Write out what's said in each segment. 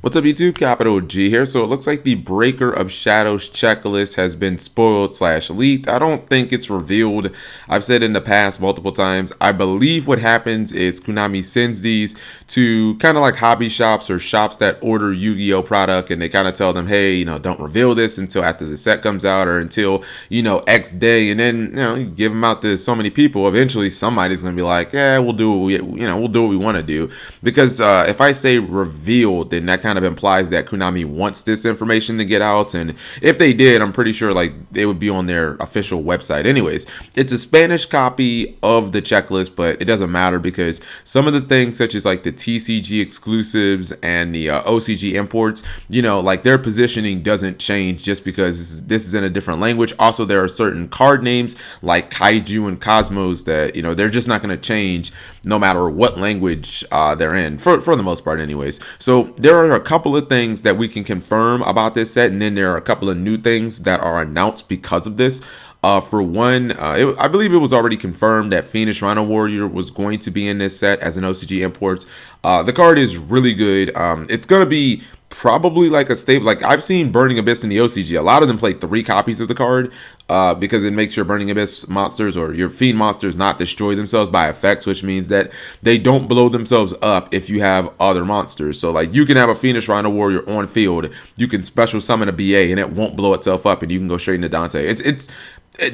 What's up YouTube, Capital G here. So it looks like the Breaker of Shadows checklist has been spoiled / leaked. I don't think it's revealed. I've said in the past multiple times, I believe what happens is Konami sends these to kind of like hobby shops or shops that order Yu-Gi-Oh product, and they kind of tell them, hey, don't reveal this until after the set comes out or until, X day, and then, you give them out to so many people. Eventually somebody's going to be like, yeah, we'll do what we'll do what we want to do. Because if I say revealed, then that kind of implies that Konami wants this information to get out, and if they did, I'm pretty sure like it would be on their official website. Anyways, it's a Spanish copy of the checklist, but it doesn't matter because some of the things such as like the TCG exclusives and the OCG imports, like their positioning doesn't change just because this is in a different language. Also, there are certain card names like Kaiju and Cosmos that they're just not going to change no matter what language they're in, for the most part anyways. So there are a couple of things that we can confirm about this set, and then there are a couple of new things that are announced because of this. For one, I believe it was already confirmed that Phoenix Rhino Warrior was going to be in this set as an OCG import. The card is really good. It's going to be probably like a staple. Like I've seen Burning Abyss in the OCG. A lot of them play 3 copies of the card because it makes your Burning Abyss monsters or your Fiend monsters not destroy themselves by effects, which means that they don't blow themselves up if you have other monsters. So like you can have a Phoenix Rhino Warrior on field, you can special summon a BA and it won't blow itself up, and you can go straight into Dante. It's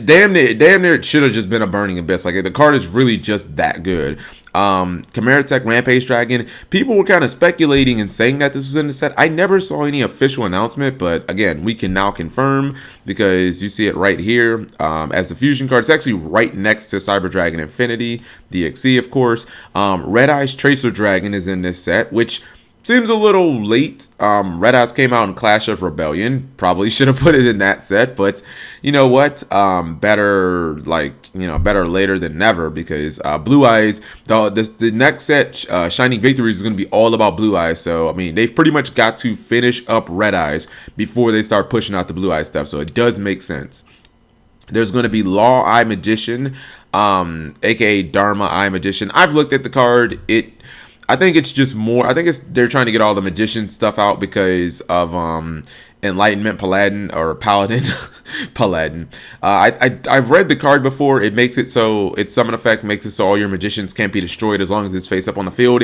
damn near it should have just been a Burning Abyss. Like the card is really just that good. Chimera Tech Rampage Dragon, people were kind of speculating and saying that this was in the set. I never saw any official announcement, but again, we can now confirm because you see it right here as a fusion card. It's actually right next to Cyber Dragon Infinity DXE, of course. Red Eyes Tracer Dragon is in this set, which seems a little late. Red Eyes came out in Clash of Rebellion. Probably should have put it in that set, but you know what? Better later than never, because Blue Eyes, the next set, Shining Victories, is going to be all about Blue Eyes. So I mean, they've pretty much got to finish up Red Eyes before they start pushing out the Blue Eyes stuff. So it does make sense. There's going to be Law Eye Magician, aka Dharma Eye Magician. I've looked at the card. I think it's just more. I think they're trying to get all the magician stuff out because of Enlightenment Paladin or Paladin. Paladin. I've read the card before. It makes it so its summon effect makes it so all your magicians can't be destroyed as long as it's face up on the field.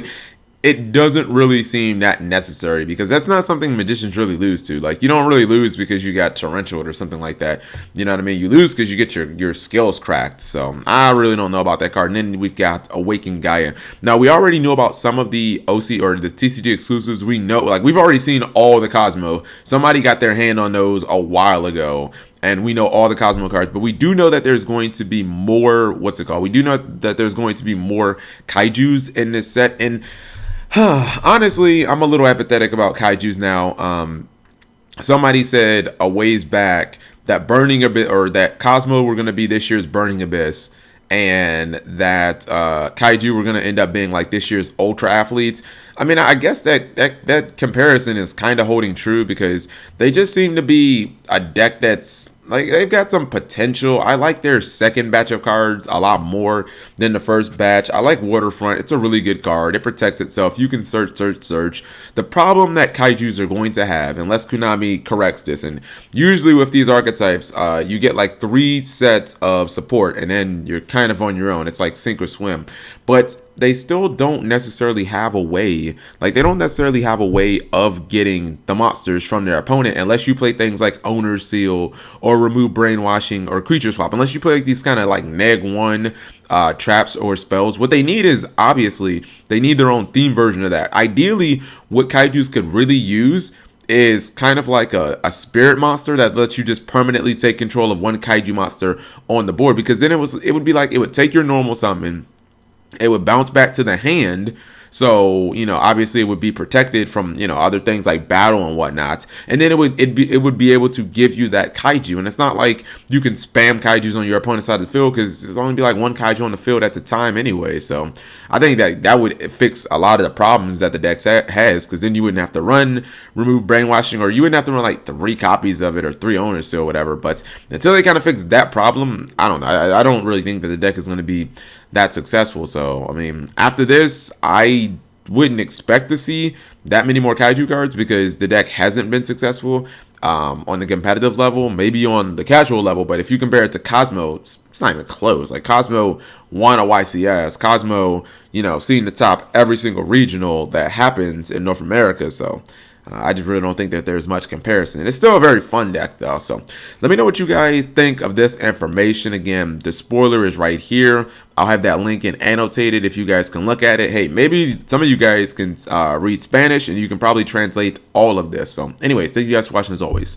It doesn't really seem that necessary because that's not something magicians really lose to. Like, you don't really lose because you got torrential or something like that. You know what I mean? You lose because you get your skills cracked. So I really don't know about that card. And then we've got Awakened Gaia. Now, we already knew about some of the OC or the TCG exclusives. We know, like, we've already seen all the Cosmo. Somebody got their hand on those a while ago, and we know all the Cosmo cards, but we do know that there's going to be more, we do know that there's going to be more Kaijus in this set, and honestly, I'm a little apathetic about Kaijus now. Somebody said a ways back that Burning Abyss, or that Cosmo were going to be this year's Burning Abyss, and that Kaiju were going to end up being like this year's Ultra Athletes. I mean, I guess that comparison is kind of holding true because they just seem to be a deck that's like, they've got some potential. I like their second batch of cards a lot more than the first batch. I like Waterfront. It's a really good card. It protects itself. You can search. The problem that Kaijus are going to have, unless Konami corrects this, and usually with these archetypes, you get like 3 sets of support, and then you're kind of on your own. It's like sink or swim. But they still don't necessarily have a way, of getting the monsters from their opponent unless you play things like Owner's Seal or Remove Brainwashing or Creature Swap. Unless you play like these kind of like neg 1 traps or spells. What they need is, obviously, they need their own theme version of that. Ideally, what Kaijus could really use is kind of like a spirit monster that lets you just permanently take control of one Kaiju monster on the board, because then it would be like, it would take your normal summon, it would bounce back to the hand. So, obviously it would be protected from, other things like battle and whatnot. And then it would be able to give you that Kaiju. And it's not like you can spam Kaijus on your opponent's side of the field, because there's only be like 1 Kaiju on the field at the time anyway. So I think that would fix a lot of the problems that the deck has, because then you wouldn't have to run Remove Brainwashing, or you wouldn't have to run like 3 copies of it or 3 Owners Seal or whatever. But until they kind of fix that problem, I don't know. I don't really think that the deck is going to be that successful. So I mean, after this, I wouldn't expect to see that many more Kaiju cards because the deck hasn't been successful on the competitive level, maybe on the casual level. But if you compare it to Cosmo, it's not even close. Like, Cosmo won a YCS. Cosmo, you know, seeing the top every single regional that happens in North America. So I just really don't think that there's much comparison. It's still a very fun deck, though. So let me know what you guys think of this information. Again, the spoiler is right here. I'll have that link in annotated if you guys can look at it. Hey, maybe some of you guys can read Spanish and you can probably translate all of this. So anyways, thank you guys for watching as always.